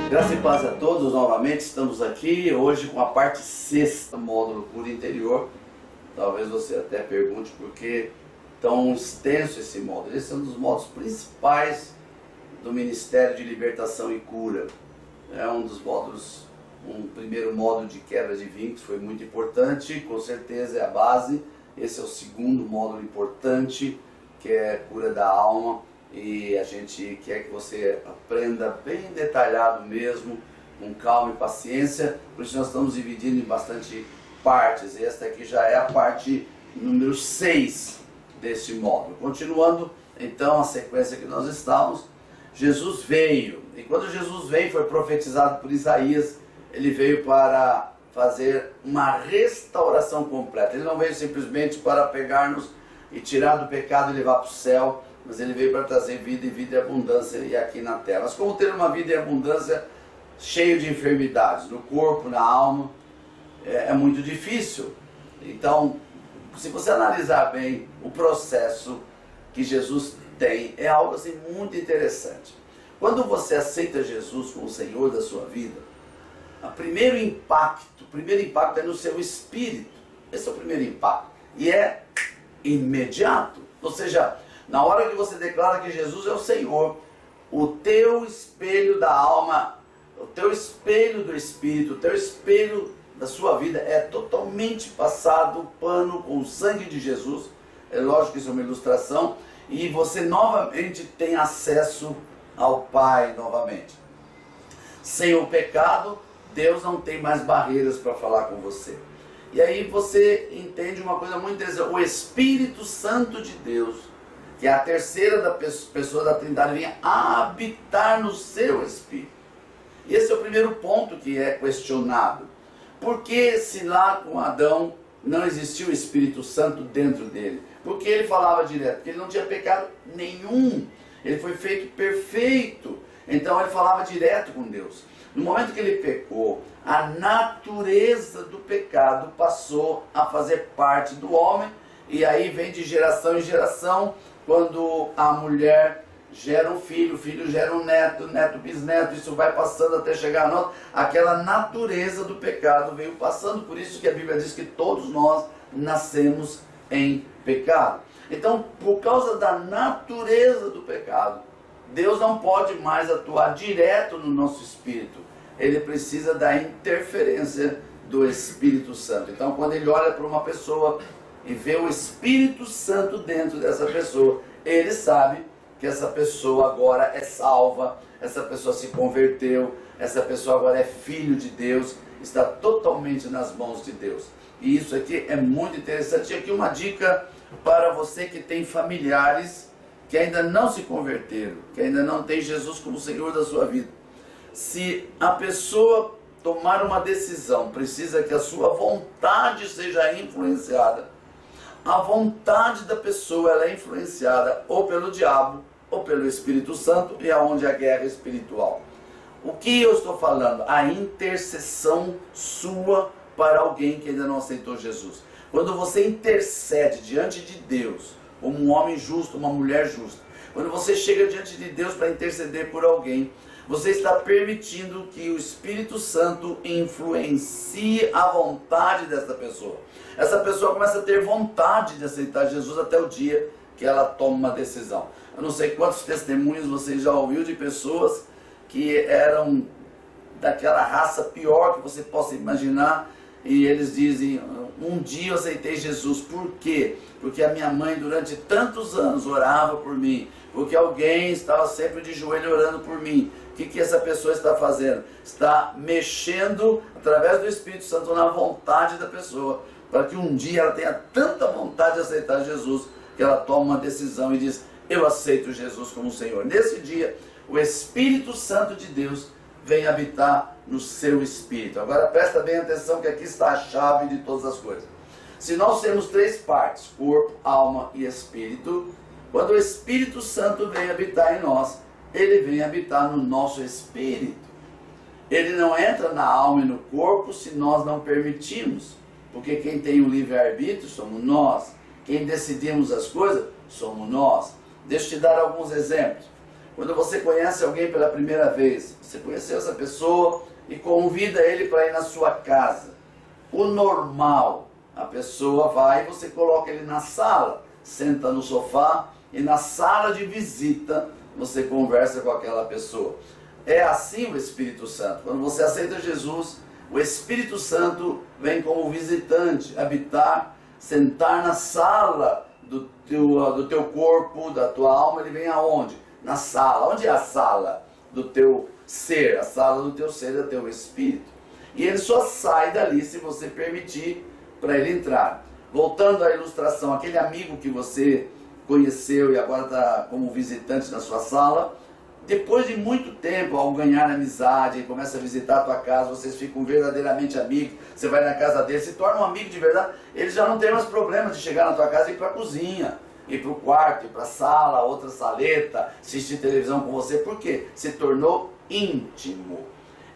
Graça e paz a todos, novamente estamos aqui hoje com a parte 6ª do módulo Cura Interior. Talvez você até pergunte por que tão extenso esse módulo. Esse é um dos módulos principais do Ministério de Libertação e Cura. É um dos módulos, um primeiro módulo de quebra de vínculos, foi muito importante, com certeza é a base. Esse é o segundo módulo importante, que é cura da alma. E a gente quer que você aprenda bem detalhado mesmo, com calma e paciência. Por isso nós estamos dividindo em bastante partes. Esta aqui já é a parte número 6 deste módulo. Continuando então a sequência que nós estamos, Jesus veio. E quando Jesus veio, foi profetizado por Isaías, ele veio para fazer uma restauração completa. Ele não veio simplesmente para pegar-nos e tirar do pecado e levar para o céu, mas ele veio para trazer vida e vida e abundância e aqui na terra. Mas como ter uma vida em abundância cheio de enfermidades, no corpo, na alma, é muito difícil. Então, se você analisar bem o processo que Jesus tem, é algo assim muito interessante. Quando você aceita Jesus como o Senhor da sua vida, o primeiro impacto é no seu espírito. Esse é o primeiro impacto. E é imediato. Ou seja, na hora que você declara que Jesus é o Senhor, o teu espelho da alma, o teu espelho do Espírito, o teu espelho da sua vida é totalmente passado o pano com o sangue de Jesus. É lógico que isso é uma ilustração. E você novamente tem acesso ao Pai novamente. Sem o pecado, Deus não tem mais barreiras para falar com você. E aí você entende uma coisa muito interessante. O Espírito Santo de Deus, que é a terceira da pessoa da Trindade, vem habitar no seu espírito. E esse é o primeiro ponto que é questionado. Por que se lá com Adão não existiu o Espírito Santo dentro dele? Porque ele falava direto, porque ele não tinha pecado nenhum. Ele foi feito perfeito. Então ele falava direto com Deus. No momento que ele pecou, a natureza do pecado passou a fazer parte do homem. E aí vem de geração em geração. Quando a mulher gera um filho, o filho gera um neto, neto, bisneto, isso vai passando até chegar a nós. Aquela natureza do pecado veio passando, por isso que a Bíblia diz que todos nós nascemos em pecado. Então, por causa da natureza do pecado, Deus não pode mais atuar direto no nosso espírito. Ele precisa da interferência do Espírito Santo. Então, quando ele olha para uma pessoa e vê o Espírito Santo dentro dessa pessoa, ele sabe que essa pessoa agora é salva, essa pessoa se converteu, essa pessoa agora é filho de Deus, está totalmente nas mãos de Deus. E isso aqui é muito interessante. E aqui uma dica para você que tem familiares que ainda não se converteram, que ainda não tem Jesus como Senhor da sua vida. Se a pessoa tomar uma decisão, precisa que a sua vontade seja influenciada. A vontade da pessoa ela é influenciada ou pelo diabo ou pelo Espírito Santo, e é onde a guerra espiritual. O que eu estou falando? A intercessão sua para alguém que ainda não aceitou Jesus. Quando você intercede diante de Deus, como um homem justo, uma mulher justa, quando você chega diante de Deus para interceder por alguém, você está permitindo que o Espírito Santo influencie a vontade dessa pessoa. Essa pessoa começa a ter vontade de aceitar Jesus até o dia que ela toma uma decisão. Eu não sei quantos testemunhos você já ouviu de pessoas que eram daquela raça pior que você possa imaginar, e eles dizem, um dia eu aceitei Jesus. Por quê? Porque a minha mãe durante tantos anos orava por mim, porque alguém estava sempre de joelho orando por mim. O que essa pessoa está fazendo? Está mexendo através do Espírito Santo na vontade da pessoa, para que um dia ela tenha tanta vontade de aceitar Jesus, que ela toma uma decisão e diz, eu aceito Jesus como Senhor. Nesse dia, o Espírito Santo de Deus vem habitar no seu espírito. Agora presta bem atenção que aqui está a chave de todas as coisas. Se nós temos 3 partes, corpo, alma e espírito, quando o Espírito Santo vem habitar em nós, ele vem habitar no nosso espírito. Ele não entra na alma e no corpo se nós não permitimos, porque quem tem o livre-arbítrio somos nós, quem decidimos as coisas somos nós. Deixa eu te dar alguns exemplos. Quando você conhece alguém pela primeira vez, você conheceu essa pessoa e convida ele para ir na sua casa. O normal, a pessoa vai e você coloca ele na sala, senta no sofá e na sala de visita você conversa com aquela pessoa. É assim o Espírito Santo. Quando você aceita Jesus, o Espírito Santo vem como visitante, habitar, sentar na sala do teu corpo, da tua alma. Ele vem aonde? Na sala. Onde é a sala do teu ser? A sala do teu ser é o teu espírito. E ele só sai dali se você permitir para ele entrar. Voltando à ilustração, aquele amigo que você conheceu e agora está como visitante na sua sala, depois de muito tempo, ao ganhar amizade, ele começa a visitar a tua casa, vocês ficam verdadeiramente amigos, você vai na casa dele, se torna um amigo de verdade, ele já não tem mais problema de chegar na tua casa e ir para a cozinha, ir para o quarto, ir para a sala, outra saleta, assistir televisão com você. Por quê? Se tornou íntimo.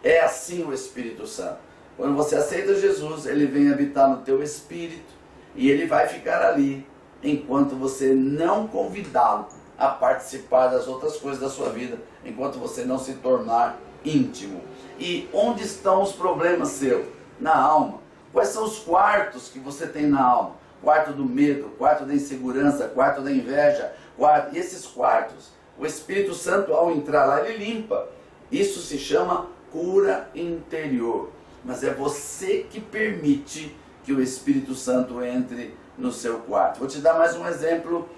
É assim o Espírito Santo. Quando você aceita Jesus, ele vem habitar no teu espírito e ele vai ficar ali enquanto você não convidá-lo a participar das outras coisas da sua vida, enquanto você não se tornar íntimo. E onde estão os problemas seus? Na alma. Quais são os quartos que você tem na alma? Quarto do medo, quarto da insegurança, quarto da inveja, quarto... esses quartos, o Espírito Santo ao entrar lá, ele limpa. Isso se chama cura interior. Mas é você que permite que o Espírito Santo entre no seu quarto. Vou te dar mais um exemplo.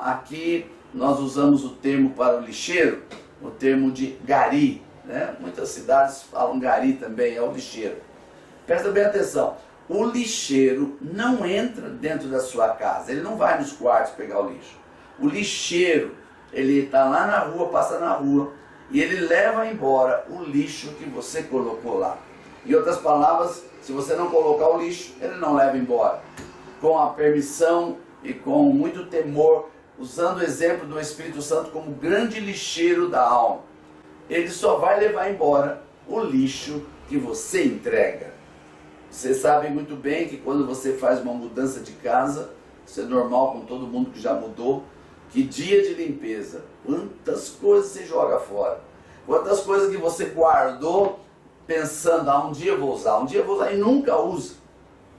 Aqui nós usamos o termo para o lixeiro, o termo de gari, né? Muitas cidades falam gari também, é o lixeiro. Presta bem atenção, o lixeiro não entra dentro da sua casa, ele não vai nos quartos pegar o lixo. O lixeiro, ele está lá na rua, passa na rua, e ele leva embora o lixo que você colocou lá. Em outras palavras, se você não colocar o lixo, ele não leva embora. Com a permissão e com muito temor, usando o exemplo do Espírito Santo como grande lixeiro da alma, ele só vai levar embora o lixo que você entrega. Você sabe muito bem que quando você faz uma mudança de casa, isso é normal com todo mundo que já mudou, que dia de limpeza, quantas coisas você joga fora, quantas coisas que você guardou pensando, um dia eu vou usar e nunca usa.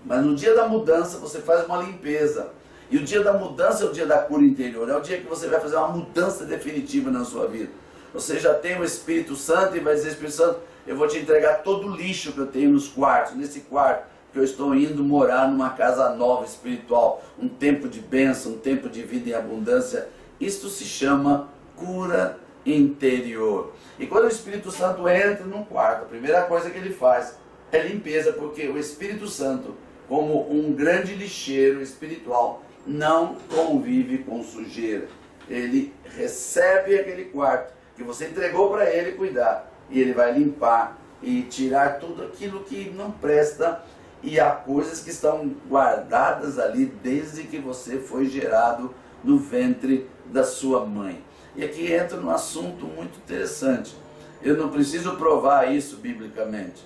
Mas no dia da mudança você faz uma limpeza. E o dia da mudança é o dia da cura interior, é o dia que você vai fazer uma mudança definitiva na sua vida. Você já tem o Espírito Santo e vai dizer: Espírito Santo, eu vou te entregar todo o lixo que eu tenho nos quartos, nesse quarto, que eu estou indo morar numa casa nova espiritual, um tempo de bênção, um tempo de vida em abundância. Isto se chama cura interior. E quando o Espírito Santo entra num quarto, a primeira coisa que ele faz é limpeza, porque o Espírito Santo, como um grande lixeiro espiritual, não convive com sujeira. Ele recebe aquele quarto que você entregou para ele cuidar, e ele vai limpar e tirar tudo aquilo que não presta, e há coisas que estão guardadas ali desde que você foi gerado no ventre da sua mãe. E aqui entra um assunto muito interessante. Eu não preciso provar isso biblicamente.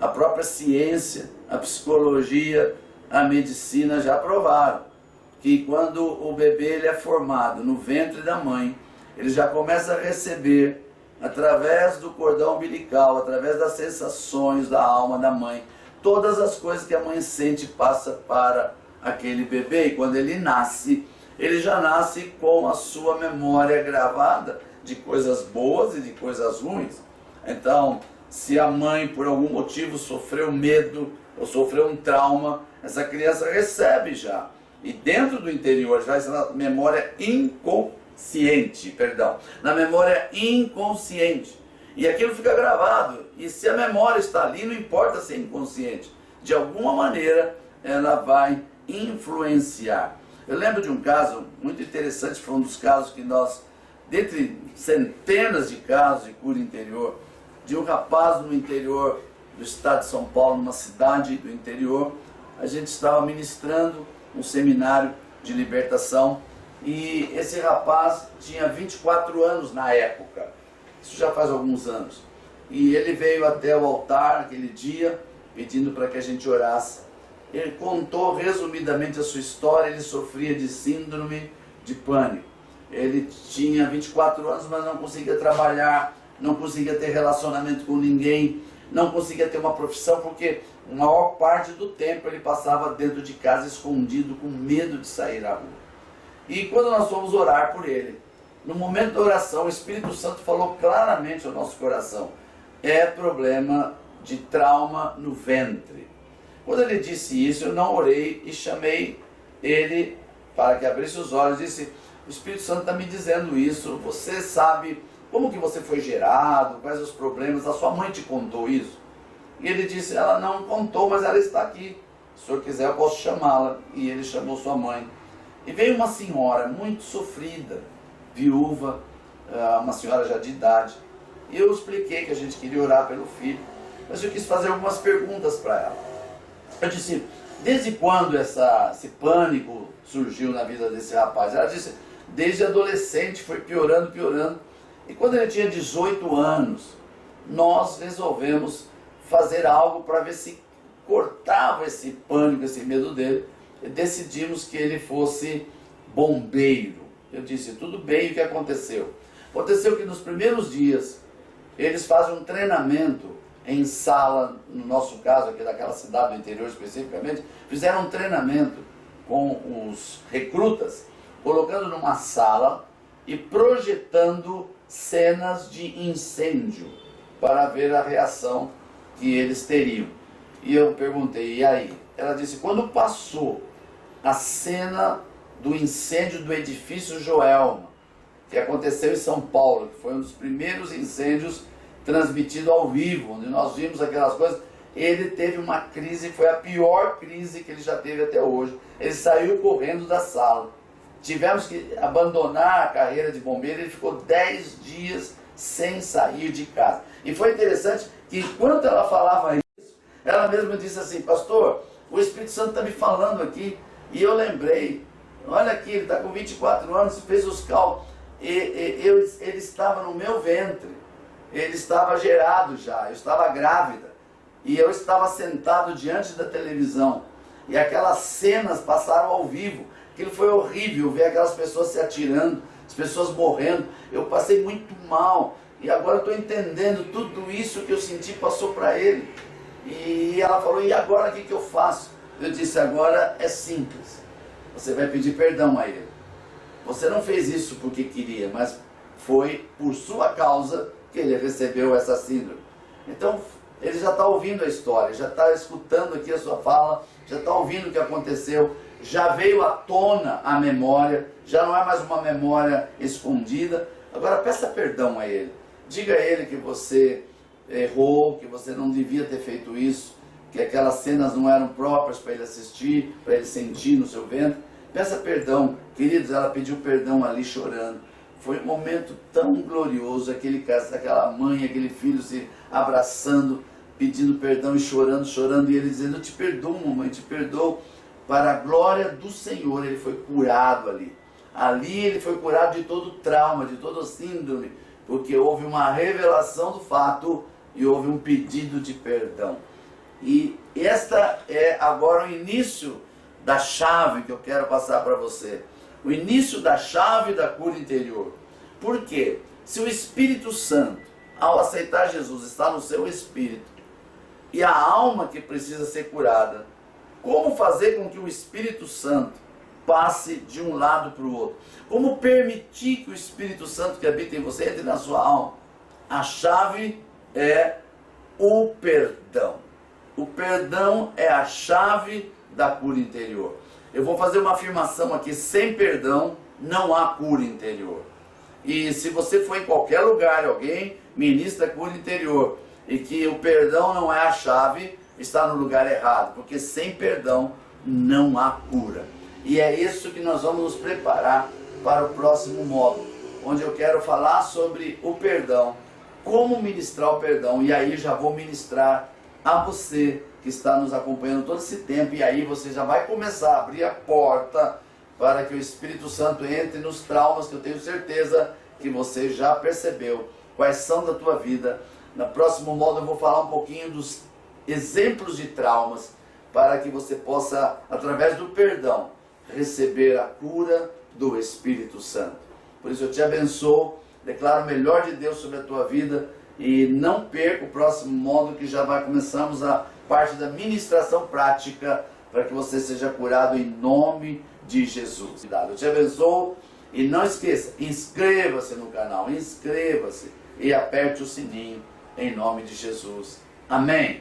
A própria ciência, a psicologia, a medicina já provaram que quando o bebê ele é formado no ventre da mãe, ele já começa a receber, através do cordão umbilical, através das sensações da alma da mãe, todas as coisas que a mãe sente passa para aquele bebê. E quando ele nasce, ele já nasce com a sua memória gravada de coisas boas e de coisas ruins. Então, se a mãe por algum motivo sofreu medo ou sofreu um trauma, essa criança recebe já. E dentro do interior, já está na memória inconsciente, na memória inconsciente. E aquilo fica gravado. E se a memória está ali, não importa se é inconsciente, de alguma maneira ela vai influenciar. Eu lembro de um caso muito interessante, foi um dos casos que nós, dentre centenas de casos de cura interior, de um rapaz no interior do estado de São Paulo, numa cidade do interior. A gente estava ministrando um seminário de libertação e esse rapaz tinha 24 anos na época, isso já faz alguns anos, e ele veio até o altar aquele dia pedindo para que a gente orasse. Ele contou resumidamente a sua história. Ele sofria de síndrome de pânico. Ele tinha 24 anos, mas não conseguia trabalhar, não conseguia ter relacionamento com ninguém, não conseguia ter uma profissão, porque a maior parte do tempo ele passava dentro de casa escondido, com medo de sair à rua. E quando nós fomos orar por ele, no momento da oração, o Espírito Santo falou claramente ao nosso coração: é problema de trauma no ventre. Quando ele disse isso, eu não orei e chamei ele para que abrisse os olhos. Disse: o Espírito Santo está me dizendo isso, você sabe como que você foi gerado, quais os problemas, a sua mãe te contou isso? E ele disse: ela não contou, mas ela está aqui, se o senhor quiser eu posso chamá-la. E ele chamou sua mãe. E veio uma senhora muito sofrida, viúva, uma senhora já de idade. E eu expliquei que a gente queria orar pelo filho, mas eu quis fazer algumas perguntas para ela. Eu disse: desde quando esse pânico surgiu na vida desse rapaz? Ela disse: desde adolescente, foi piorando, piorando. E quando ele tinha 18 anos, nós resolvemos fazer algo para ver se cortava esse pânico, esse medo dele. E decidimos que ele fosse bombeiro. Eu disse: tudo bem, o que aconteceu? Aconteceu que nos primeiros dias, eles fazem um treinamento em sala, no nosso caso aqui daquela cidade do interior especificamente, fizeram um treinamento com os recrutas, colocando numa sala e projetando cenas de incêndio para ver a reação que eles teriam. E eu perguntei: e aí? Ela disse: quando passou a cena do incêndio do edifício Joelma, que aconteceu em São Paulo, que foi um dos primeiros incêndios transmitido ao vivo, onde nós vimos aquelas coisas, ele teve uma crise, foi a pior crise que ele já teve até hoje. Ele saiu correndo da sala. Tivemos que abandonar a carreira de bombeiro, ele ficou 10 dias sem sair de casa. E foi interessante que enquanto ela falava isso, ela mesma disse assim: pastor, o Espírito Santo está me falando aqui. E eu lembrei, olha aqui, ele está com 24 anos, fez os cálculos, ele estava no meu ventre. Ele estava gerado já, eu estava grávida, e eu estava sentado diante da televisão, e aquelas cenas passaram ao vivo. Aquilo foi horrível, ver aquelas pessoas se atirando, as pessoas morrendo. Eu passei muito mal, e agora estou entendendo tudo isso que eu senti passou para ele. E ela falou: e agora o que eu faço? Eu disse: agora é simples, você vai pedir perdão a ele. Você não fez isso porque queria, mas foi por sua causa que ele recebeu essa síndrome. Então, ele já está ouvindo a história, já está escutando aqui a sua fala, já está ouvindo o que aconteceu, já veio à tona a memória, já não é mais uma memória escondida. Agora peça perdão a ele, diga a ele que você errou, que você não devia ter feito isso, que aquelas cenas não eram próprias para ele assistir, para ele sentir no seu ventre. Peça perdão. Queridos, ela pediu perdão ali chorando. Foi um momento tão glorioso, aquela mãe, aquele filho se abraçando, pedindo perdão e chorando, chorando, e ele dizendo: eu te perdoo, mamãe, te perdoo. Para a glória do Senhor, ele foi curado ali. Ali ele foi curado de todo trauma, de toda síndrome, porque houve uma revelação do fato e houve um pedido de perdão. E esta é agora o início da chave que eu quero passar para você. O início da chave da cura interior. Por quê? Se o Espírito Santo, ao aceitar Jesus, está no seu espírito, e a alma que precisa ser curada, como fazer com que o Espírito Santo passe de um lado para o outro? Como permitir que o Espírito Santo que habita em você entre na sua alma? A chave é o perdão. O perdão é a chave da cura interior. Eu vou fazer uma afirmação aqui: sem perdão não há cura interior. E se você for em qualquer lugar, alguém ministra cura interior, e que o perdão não é a chave, está no lugar errado, porque sem perdão não há cura. E é isso que nós vamos nos preparar para o próximo módulo, onde eu quero falar sobre o perdão, como ministrar o perdão, e aí já vou ministrar a você que está nos acompanhando todo esse tempo, e aí você já vai começar a abrir a porta para que o Espírito Santo entre nos traumas que eu tenho certeza que você já percebeu quais são da tua vida. No próximo módulo eu vou falar um pouquinho dos exemplos de traumas, para que você possa, através do perdão, receber a cura do Espírito Santo. Por isso eu te abençoo, declaro o melhor de Deus sobre a tua vida e não perca o próximo módulo que já vai começamos a parte da ministração prática para que você seja curado em nome de Jesus. Eu te abençoo e não esqueça, inscreva-se no canal, inscreva-se e aperte o sininho em nome de Jesus. Amém.